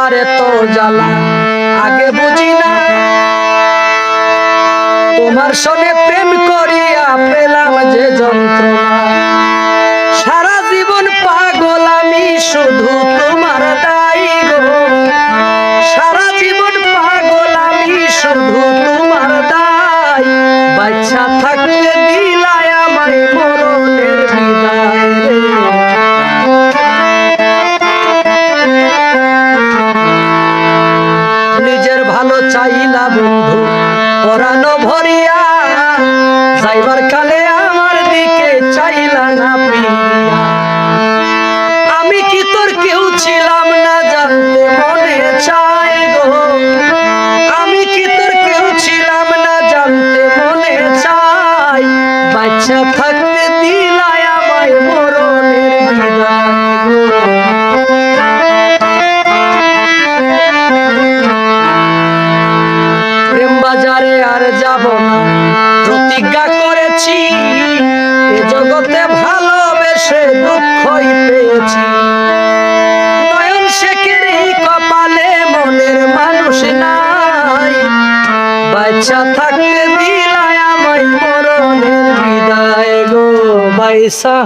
আমার এত জ্বালা আগে বুঝি না, তোমার সনে প্রেম করিয়া পেলাম যে যন্ত্রণা। সারা জীবন পাগল আমি শুধু তোমার দায়ী গো, সারা জীবন পাগল আমি শুধু তোমার দায়। বাচ্চা থাকতে দিলায় আমায় মরণের বিদায় রে। নিজের ভালো চাইলা বন্ধু পরানো ভরিয়া, যাইবার কালে আমার দিকে চাইলা না প্রিয়া। আমি কি তোর কেউ ছিলাম না জানতে মনে চাই গো, আমি কি তোর কেউ ছিলাম না জানতে মনে চাই। বাচ্চা থাকতে দিলায় আমায় মরণের বিদায় গো। প্রেম বাজারে আর যাব না প্রতিজ্ঞা করেছি, এ জগতে ভালোবেসে দুঃখই পেয়েছি। নয়ন শেখের কপালে মনের মানুষ নাই, বাচ্চা থাকতে দিলায় আমায় মরণের বিদায় গো। বাইসা